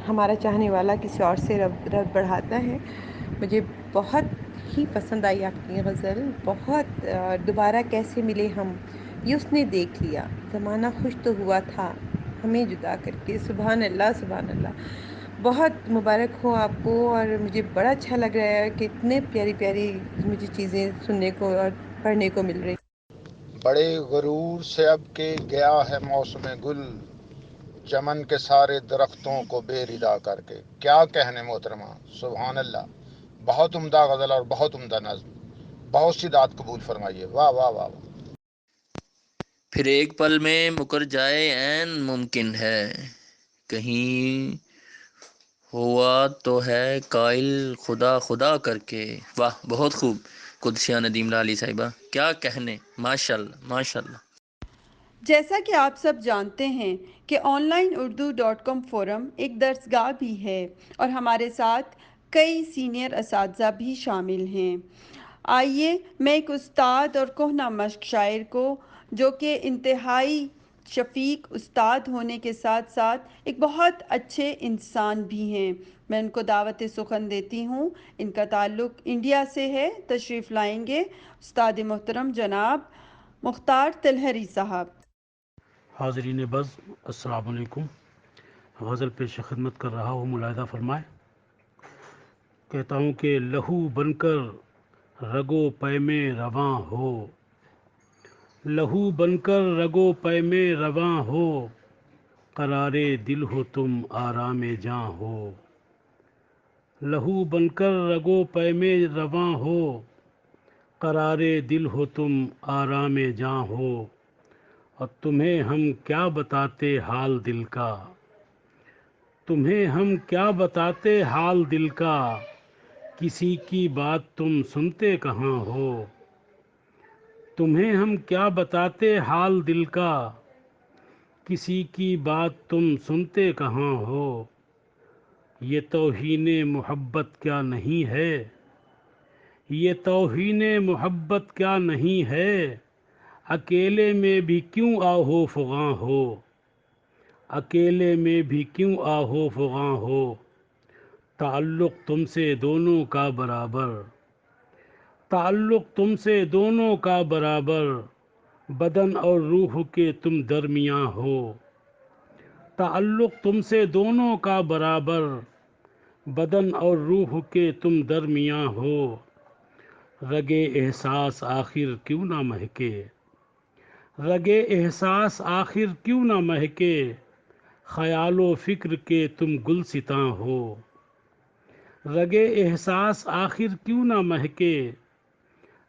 ہمارا چاہنے والا کسی اور سے ربط بڑھاتا ہے۔ مجھے بہت ہی پسند آئی آپ کی غزل، بہت۔ دوبارہ کیسے ملے ہم یہ اس نے دیکھ لیا، زمانہ خوش تو ہوا تھا ہمیں جدا کر کے۔ سبحان اللہ سبحان اللہ، بہت مبارک ہو آپ کو، اور مجھے بڑا اچھا لگ رہا ہے کہ اتنے پیاری پیاری مجھے چیزیں سننے کو اور پڑھنے کو مل رہی۔ بڑے غرور سے اب کے گیا ہے موسم گل، چمن کے سارے درختوں کو بے ردا کر کے۔ کیا کہنے محترمہ، سبحان اللہ، بہت عمدہ غزل اور بہت عمدہ نظم، بہت سی داد قبول فرمائیے، واہ واہ واہ واہ۔ پھر ایک پل میں مکر جائے عین ممکن ہے، کہیں ہوا تو ہے قائل خدا خدا کر کے. واہ بہت خوب قدسیہ ندیم لالی صاحبہ، کیا کہنے، ماشاء اللہ ماشاء اللہ. جیسا کہ آپ سب جانتے ہیں کہ on line Urdu .com forum ایک درسگاہ بھی ہے اور ہمارے ساتھ کئی سینئر اساتذہ بھی شامل ہیں. آئیے میں ایک استاد اور کہنہ مشق شاعر کو، جو کہ انتہائی شفیق استاد ہونے کے ساتھ ساتھ ایک بہت اچھے انسان بھی ہیں، میں ان کو دعوت سخن دیتی ہوں. ان کا تعلق انڈیا سے ہے. تشریف لائیں گے استاد محترم جناب مختار تلہری صاحب. حاضرین بزم السلام علیکم. غزل پیش خدمت کر رہا ہوں، ملاحظہ فرمائے. کہتا ہوں کہ لہو بن کر رگو پے میں رواں ہو، لہو بن کر رگو پے میں رواں ہو، قرار دل ہو تم آرام جاں ہو. لہو بن کر رگو پے میں رواں ہو، قرار دل ہو تم آرام جاں ہو. اور تمہیں ہم کیا بتاتے حال دل کا، تمہیں ہم کیا بتاتے حال دل کا، کسی کی بات تم سنتے کہاں ہو. تمہیں ہم کیا بتاتے حال دل کا، کسی کی بات تم سنتے کہاں ہو. یہ توہین محبت کیا نہیں ہے، یہ توہین محبت کیا نہیں ہے، اکیلے میں بھی کیوں آہو فغاں ہو. اکیلے میں بھی کیوں آہو فغاں ہو، تعلق تم سے دونوں کا برابر، تعلق تم سے دونوں کا برابر، بدن اور روح کے تم درمیاں ہو. تعلق تم سے دونوں کا برابر، بدن اور روح کے تم درمیاں ہو. رگے احساس آخر کیوں نہ مہکے، رگے احساس آخر کیوں نہ مہکے، خیال و فکر کے تم گلستاں ہو. رگے احساس آخر کیوں نہ مہکے،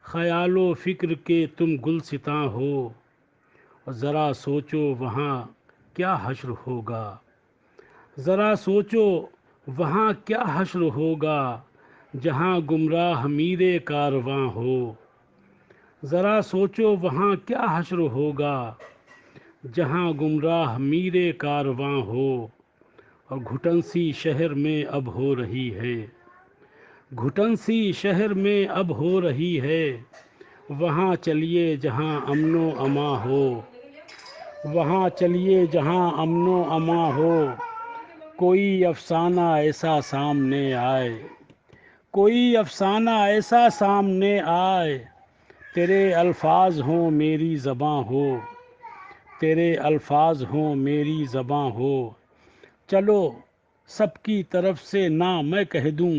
خیال و فکر کے تم گلستاں ہو. ذرا سوچو وہاں کیا حشر ہوگا، ذرا سوچو وہاں کیا حشر ہوگا، جہاں گمراہ میر کارواں ہو. ذرا سوچو وہاں کیا حشر ہوگا، جہاں گمراہ میر کارواں ہو. اور گھٹن سی شہر میں اب ہو رہی ہے، گھٹن سی شہر میں اب ہو رہی ہے، وہاں چلیے جہاں امن و امان ہو. وہاں چلیے جہاں امن و امان ہو. کوئی افسانہ ایسا سامنے آئے، کوئی افسانہ ایسا سامنے آئے، تیرے الفاظ ہوں میری زباں ہو، تیرے الفاظ ہوں میری زباں ہو. چلو سب کی طرف سے نہ میں کہہ دوں،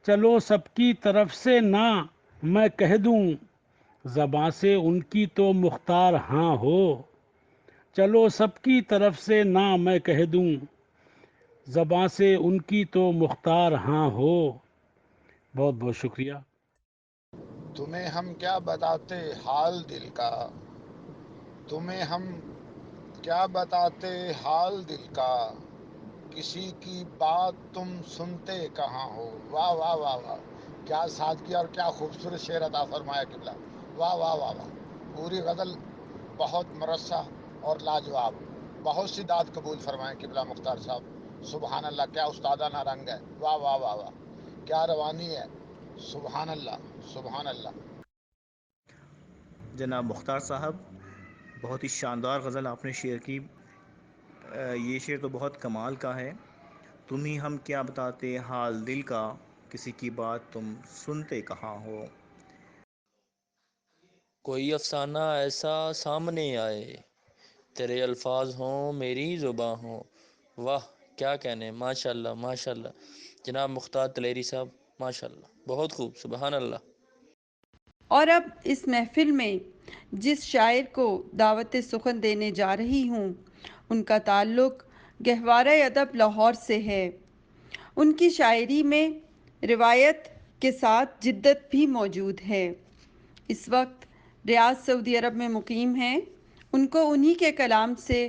چلو سب کی طرف سے نہ میں کہہ دوں، زباں سے ان کی تو مختار ہاں ہو. چلو سب کی طرف سے نہ میں کہہ دوں، زباں سے ان کی تو مختار ہاں ہو. بہت بہت شکریہ. تمہیں ہم کیا بتاتے حال دل کا، تمہیں ہم کیا بتاتے حال دل کا، کسی کی بات تم سنتے کہاں ہو. واہ واہ واہ واہ، کیا سادگی اور کیا خوبصورت شعر عطا فرمایا قبلہ. واہ واہ واہ واہ، پوری غزل بہت مرصع اور لاجواب. بہت سی داد قبول فرمائیں قبلہ مختار صاحب. سبحان اللہ، کیا استادانہ رنگ ہے. واہ واہ واہ واہ، کیا روانی ہے. سبحان اللہ سبحان اللہ. جناب مختار صاحب، بہت ہی شاندار غزل آپ نے شیئر کی. یہ شعر تو بہت کمال کا ہے. تم ہی ہم کیا بتاتے حال دل کا، کسی کی بات تم سنتے کہاں ہو. کوئی افسانہ ایسا سامنے آئے، تیرے الفاظ ہوں میری زباں ہوں. واہ کیا کہنے، ماشاء اللہ ماشاء اللہ. جناب مختار تلیری صاحب، ماشاء اللہ بہت خوب، سبحان اللہ. اور اب اس محفل میں جس شاعر کو دعوت سخن دینے جا رہی ہوں، ان کا تعلق گہوارہ ادب لاہور سے ہے. ان کی شاعری میں روایت کے ساتھ جدت بھی موجود ہے. اس وقت ریاض سعودی عرب میں مقیم ہیں. ان کو انہی کے کلام سے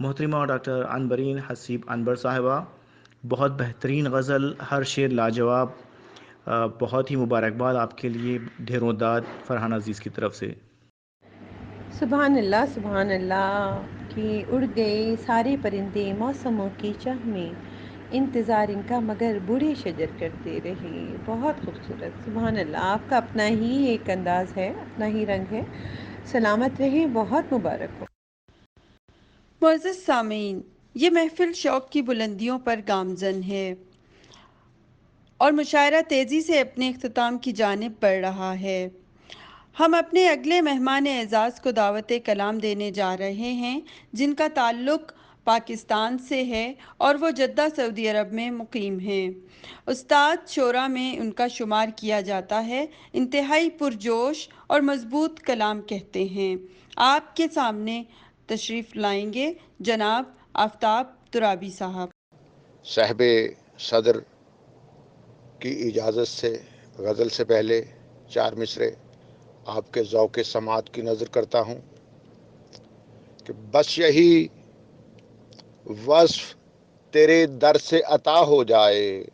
محترمہ ڈاکٹر عنبرین حسیب انور صاحبہ، بہت بہترین غزل، ہر شعر لاجواب، بہت ہی مبارکباد آپ کے لیے، ڈھیروں داد فرحان عزیز کی طرف سے۔ سبحان اللہ کہ اڑ گئے سارے پرندے موسموں کی چاہ میں، انتظار ان کا مگر بوڑھے شجر کرتے رہے۔ بہت خوبصورت، سبحان اللہ، آپ کا اپنا ہی ایک انداز ہے، اپنا ہی رنگ ہے، سلامت رہے، بہت مبارک ہو۔ معزز سامعین، یہ محفل شوق کی بلندیوں پر گامزن ہے اور مشاعرہ تیزی سے اپنے اختتام کی جانب بڑھ رہا ہے۔ ہم اپنے اگلے مہمان اعزاز کو دعوت کلام دینے جا رہے ہیں، جن کا تعلق پاکستان سے ہے اور وہ جدہ سعودی عرب میں مقیم ہیں۔ استاد شورا میں ان کا شمار کیا جاتا ہے، انتہائی پرجوش اور مضبوط کلام کہتے ہیں۔ آپ کے سامنے تشریف لائیں گے جناب آفتاب ترابی صاحب۔ صاحب صدر کی اجازت سے غزل سے پہلے 4 مصرے آپ کے ذوق سماعت کی نظر کرتا ہوں کہ بس یہی وصف تیرے در سے عطا ہو جائے،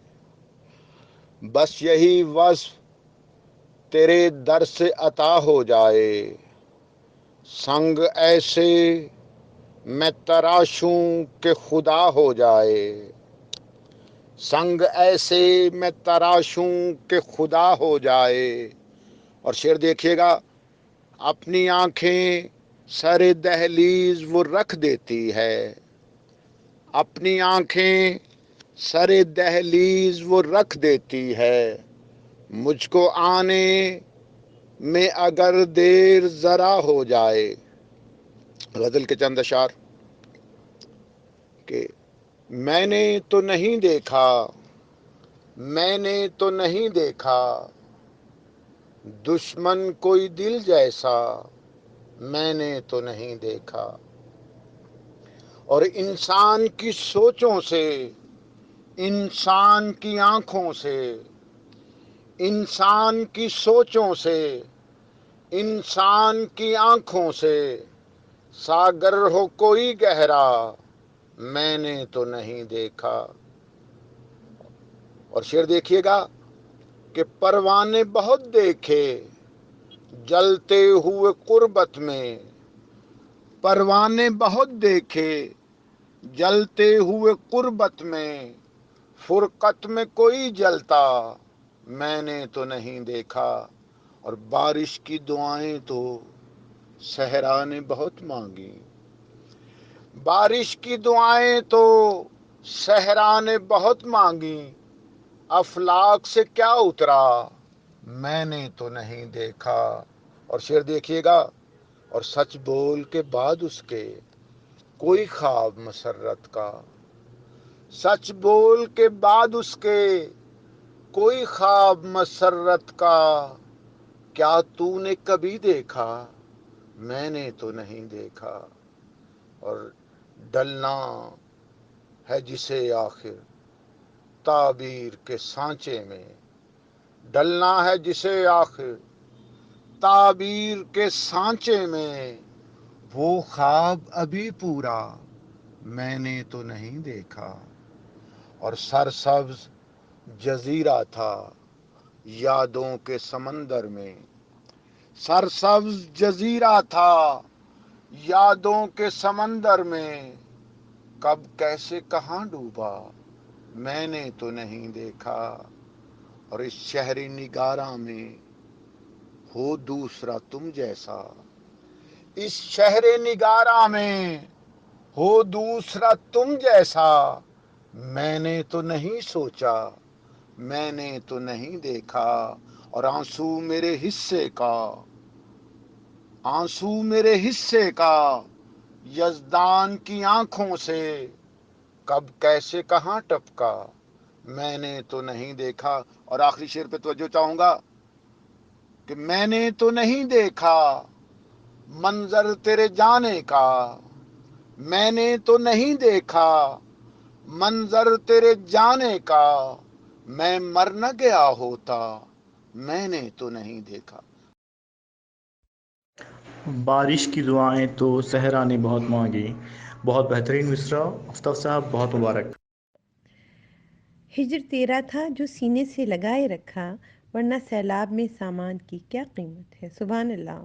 بس یہی وصف تیرے در سے عطا ہو جائے، سنگ ایسے میں تراشوں کہ خدا ہو جائے، سنگ ایسے میں تراشوں کہ خدا ہو جائے۔ اور شعر دیکھیے گا، اپنی آنکھیں سر دہلیز وہ رکھ دیتی ہے، اپنی آنکھیں سر دہلیز وہ رکھ دیتی ہے، مجھ کو آنے میں اگر دیر ذرا ہو جائے۔ غزل کے چند اشعار کہ میں نے تو نہیں دیکھا، میں نے تو نہیں دیکھا دشمن کوئی دل جیسا، میں نے تو نہیں دیکھا، اور انسان کی سوچوں سے، انسان کی آنکھوں سے، انسان کی سوچوں سے، انسان کی آنکھوں سے ساگر ہو کوئی گہرا، میں نے تو نہیں دیکھا۔ اور شعر دیکھیے گا کہ پروانے بہت دیکھے جلتے ہوئے قربت میں، پروانے بہت دیکھے جلتے ہوئے قربت میں، فرقت میں کوئی جلتا، میں نے تو نہیں دیکھا۔ اور بارش کی دعائیں تو صحرا نے بہت مانگی، بارش کی دعائیں تو صحرا نے بہت مانگی، افلاک سے کیا اترا، میں نے تو نہیں دیکھا۔ اور شعر دیکھیے گا، اور سچ بول کے بعد اس کے کوئی خواب مسرت کا، سچ بول کے بعد اس کے کوئی خواب مسرت کا، کیا تو نے کبھی دیکھا، میں نے تو نہیں دیکھا۔ اور ڈلنا ہے جسے آخر تعبیر کے سانچے میں، ڈلنا ہے جسے آخر تعبیر کے سانچے میں، وہ خواب ابھی پورا میں نے تو نہیں دیکھا۔ اور سرسبز جزیرہ تھا یادوں کے سمندر میں، سرسبز جزیرہ تھا یادوں کے سمندر میں، کب کیسے کہاں ڈوبا، میں نے تو نہیں دیکھا۔ اور اس شہر نگاراں میں ہو دوسرا تم جیسا، اس شہر نگاراں میں ہو دوسرا تم جیسا، میں نے تو نہیں سوچا، میں نے تو نہیں دیکھا۔ اور آنسو میرے حصے کا، آنسو میرے حصے کا یزدان کی آنکھوں سے، کب کیسے کہاں ٹپکا، میں نے تو نہیں دیکھا۔ اور آخری شعر پہ توجہ چاہوں گا کہ میں نے تو نہیں دیکھا منظر تیرے جانے کا، میں نے تو نہیں دیکھا منظر تیرے جانے کا، میں مر نہ گیا ہوتا، میں نے تو نہیں دیکھا۔ بارش کی دعائیں تو صحرا نے بہت مانگی، بہت بہترین مصرع مصطفی صاحب، بہت مبارک۔ ہجر تیرا تھا جو سینے سے لگائے رکھا، ورنہ سیلاب میں سامان کی کیا قیمت ہے۔ سبحان اللہ،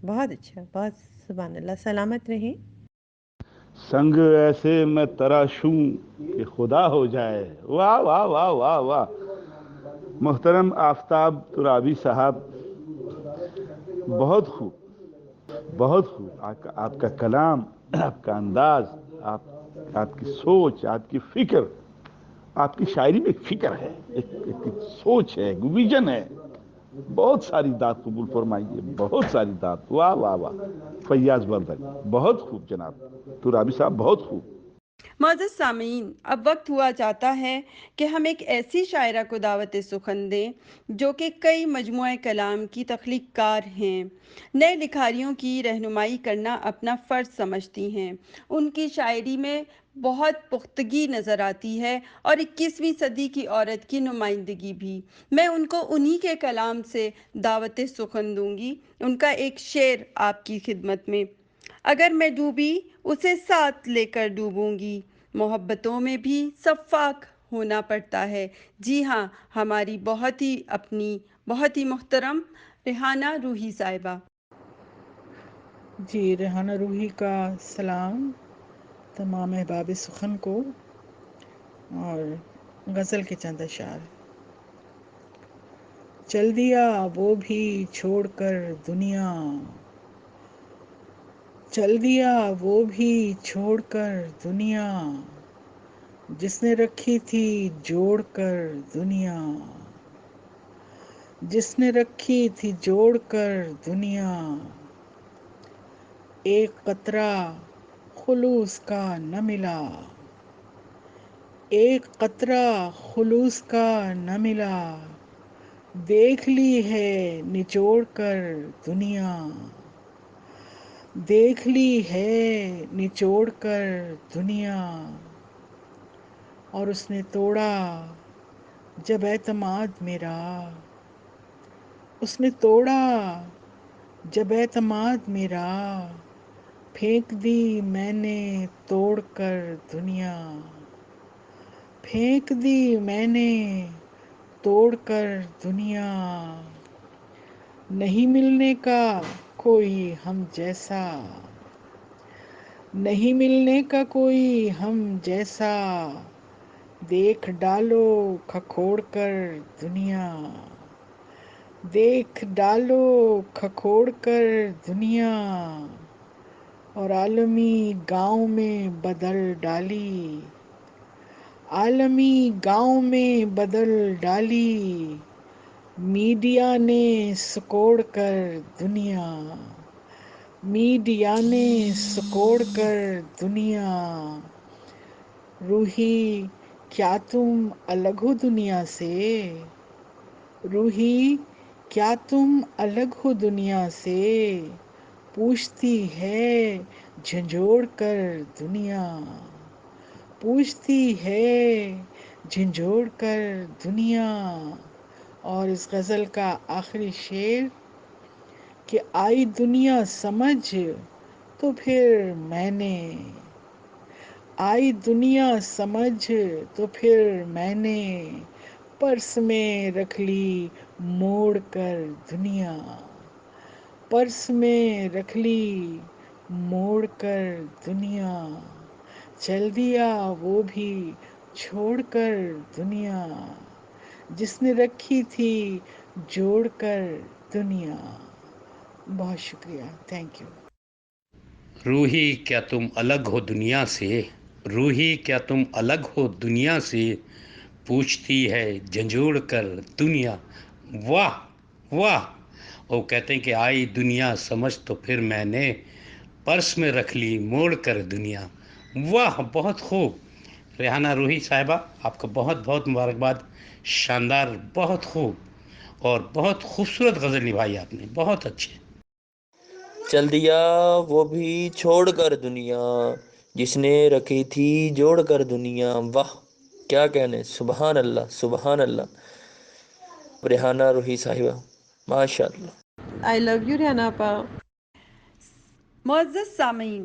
بہت اچھا، بہت سبحان اللہ، سلامت رہیں۔ سنگ ایسے میں تراشوں کہ خدا ہو جائے، واہ واہ واہ واہ واہ۔ محترم آفتاب ترابی صاحب، بہت خوب، بہت خوب۔ آپ کا کلام، آپ کا انداز، آپ کی سوچ، آپ کی فکر، آپ کی شاعری میں ایک فکر ہے، ایک سوچ ہے، ایک ویژن ہے۔ بہت ساری داد قبول فرمائیے، بہت ساری داد، واہ واہ واہ۔ فیاض بردک، بہت خوب جناب ترابی صاحب، بہت خوب۔ معزز سامعین، اب وقت ہوا چاہتا ہے کہ ہم ایک ایسی شاعرہ کو دعوت سخن دیں جو کہ کئی مجموعہ کلام کی تخلیق کار ہیں، نئے لکھاریوں کی رہنمائی کرنا اپنا فرض سمجھتی ہیں۔ ان کی شاعری میں بہت پختگی نظر آتی ہے اور 21ویں صدی کی عورت کی نمائندگی بھی۔ میں ان کو انہی کے کلام سے دعوت سخن دوں گی۔ ان کا ایک شعر آپ کی خدمت میں: اگر میں ڈوبی اسے ساتھ لے کر ڈوبوں گی، محبتوں میں بھی سفاک ہونا پڑتا ہے۔ جی ہاں، ہماری بہت ہی اپنی، بہت ہی محترم ریحانہ روحی صاحبہ۔ جی، ریحانہ روحی کا سلام تمام احباب سخن کو، اور غزل کے چند اشعار۔ چل دیا وہ بھی چھوڑ کر دنیا، چل دیا وہ بھی چھوڑ کر دنیا، جس نے رکھی تھی جوڑ کر دنیا، جس نے رکھی تھی جوڑ کر دنیا، ایک قطرہ خلوص کا نہ ملا، ایک قطرہ خلوص کا نہ ملا، دیکھ لی ہے نچوڑ کر دنیا، دیکھ لی ہے نچوڑ کر دنیا، اور اس نے توڑا جب اعتماد میرا، اس نے توڑا جب اعتماد میرا، پھینک دی میں نے توڑ کر دنیا، پھینک دی میں نے توڑ کر دنیا، نہیں ملنے کا کوئی ہم جیسا، نہیں ملنے کا کوئی ہم جیسا، دیکھ ڈالو کھکھوڑ کر دنیا، دیکھ ڈالو کھکھوڑ کر دنیا، اور عالمی گاؤں میں بدل ڈالی، عالمی گاؤں میں بدل ڈالی، میڈیا نے سکوڑ کر دنیا، میڈیا نے سکوڑ کر دنیا، روحی کیا تم الگ ہو دنیا سے، روحی کیا تم الگ ہو دنیا سے، پوچھتی ہے جھنجھوڑ کر دنیا، پوچھتی ہے جھنجھوڑ کر دنیا۔ اور اس غزل کا آخری شعر کہ آئی دنیا سمجھ تو پھر میں نے، آئی دنیا سمجھ تو پھر میں نے، پرس میں رکھ لی موڑ کر دنیا، پرس میں رکھ لی موڑ کر دنیا، چل دیا وہ بھی چھوڑ کر دنیا، جس نے رکھی تھی جوڑ کر دنیا۔ بہت شکریہ، تھینک یو۔ روحی کیا تم الگ ہو دنیا سے، روحی کیا تم الگ ہو دنیا سے، پوچھتی ہے جھنجھوڑ کر دنیا۔ واہ واہ! وہ کہتے ہیں کہ آئی دنیا سمجھ تو پھر میں نے، پرس میں رکھ لی موڑ کر دنیا۔ واہ، بہت خوب ریحانہ روحی صاحبہ، آپ کا بہت بہت مبارکباد، شاندار، بہت خوب اور بہت خوبصورت غزل نبھائی آپ نے، بہت اچھے۔ چل دیا وہ بھی چھوڑ کر دنیا، جس نے رکھی تھی جوڑ کر دنیا۔ واہ، کیا کہنے، سبحان اللہ، سبحان اللہ۔ ریحانہ روحی صاحبہ، ماشاء اللہ۔ آئی لو یو ریحانہ پا۔ معزز سامعین،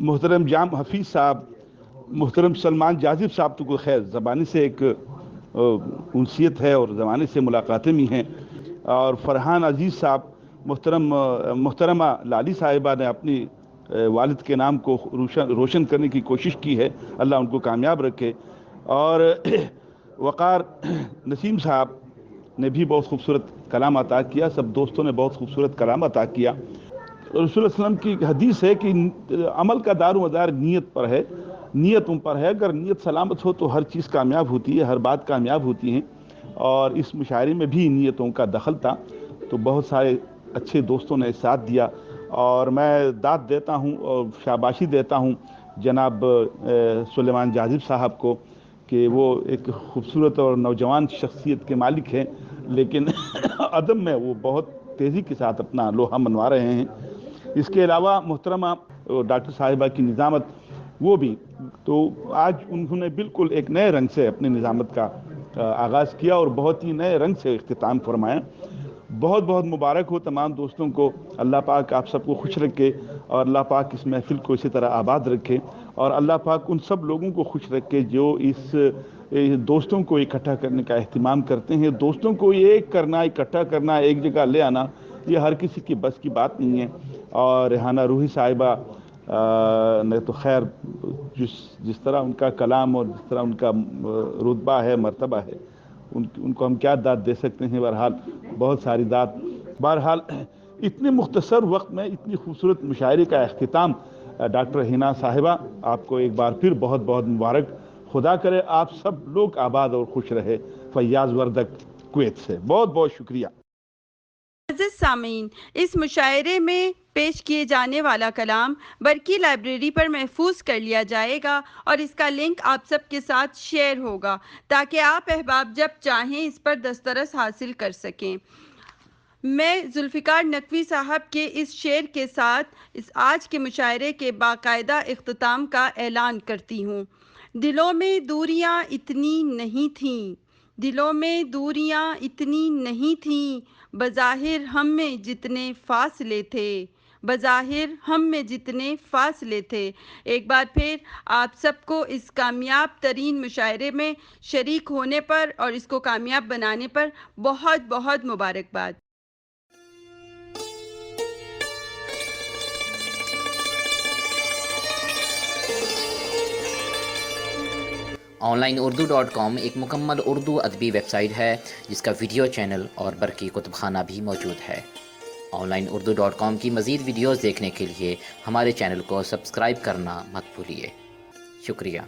محترم جام حفیظ صاحب, محترم سلمان جاذب صاحب تو خیر زبانی سے ایک انسیت ہے اور زمانے سے ملاقاتیں بھی ہیں, اور فرحان عزیز صاحب, محترمہ لالی صاحبہ نے اپنی والد کے نام کو روشن کرنے کی کوشش کی ہے, اللہ ان کو کامیاب رکھے. اور وقار نسیم صاحب نے بھی بہت خوبصورت کلام عطا کیا, سب دوستوں نے بہت خوبصورت کلام عطا کیا. رسول اللہ صلی اللہ علیہ وسلم کی ایک حدیث ہے کہ عمل کا دار و مدار نیت پر ہے, نیت ان پر ہے, اگر نیت سلامت ہو تو ہر چیز کامیاب ہوتی ہے, ہر بات کامیاب ہوتی ہیں. اور اس مشاعرے میں بھی نیتوں کا دخل تھا, تو بہت سارے اچھے دوستوں نے ساتھ دیا, اور میں داد دیتا ہوں اور شاباشی دیتا ہوں جناب سلیمان جاذب صاحب کو کہ وہ ایک خوبصورت اور نوجوان شخصیت کے مالک ہیں, لیکن ادب میں وہ بہت تیزی کے ساتھ اپنا لوہا منوا رہے ہیں. اس کے علاوہ محترمہ ڈاکٹر صاحبہ کی نظامت, وہ بھی تو آج انہوں نے بالکل ایک نئے رنگ سے اپنی نظامت کا آغاز کیا اور بہت ہی نئے رنگ سے اختتام فرمایا. بہت بہت مبارک ہو تمام دوستوں کو, اللہ پاک آپ سب کو خوش رکھے, اور اللہ پاک اس محفل کو اسی طرح آباد رکھے, اور اللہ پاک ان سب لوگوں کو خوش رکھے جو اس دوستوں کو اکٹھا کرنے کا اہتمام کرتے ہیں. دوستوں کو ایک کرنا, اکٹھا کرنا, ایک جگہ لے آنا, یہ ہر کسی کی بس کی بات نہیں ہے. اور ریحانہ روحی صاحبہ نے تو خیر جس طرح ان کا کلام اور جس طرح ان کا رتبہ ہے, مرتبہ ہے, ان کو ہم کیا داد دے سکتے ہیں. بہرحال بہت ساری داد. بہرحال اتنے مختصر وقت میں اتنی خوبصورت مشاعرے کا اختتام. ڈاکٹر حنا صاحبہ, آپ کو ایک بار پھر بہت بہت مبارک. خدا کرے آپ سب لوگ آباد اور خوش رہے. فیاض وردک, کویت سے, بہت بہت شکریہ. عزیز سامعین, اس مشاعرے میں پیش کیے جانے والا کلام برقی لائبریری پر محفوظ کر لیا جائے گا, اور اس کا لنک آپ سب کے ساتھ شیئر ہوگا تاکہ آپ احباب جب چاہیں اس پر دسترس حاصل کر سکیں. میں ذوالفقار نقوی صاحب کے اس شعر کے ساتھ اس آج کے مشاعرے کے باقاعدہ اختتام کا اعلان کرتی ہوں. دلوں میں دوریاں اتنی نہیں تھیں, دلوں میں دوریاں اتنی نہیں تھیں, بظاہر ہم میں جتنے فاصلے تھے, بظاہر ہم میں جتنے فاصلے تھے. ایک بار پھر آپ سب کو اس کامیاب ترین مشاعرے میں شریک ہونے پر اور اس کو کامیاب بنانے پر بہت بہت مبارکباد. onlineurdu.com ایک مکمل اردو ادبی ویب سائٹ ہے جس کا ویڈیو چینل اور برقی کتب خانہ بھی موجود ہے. onlineurdu.com کی مزید ویڈیوز دیکھنے کے لیے ہمارے چینل کو سبسکرائب کرنا مت بھولیے. شکریہ.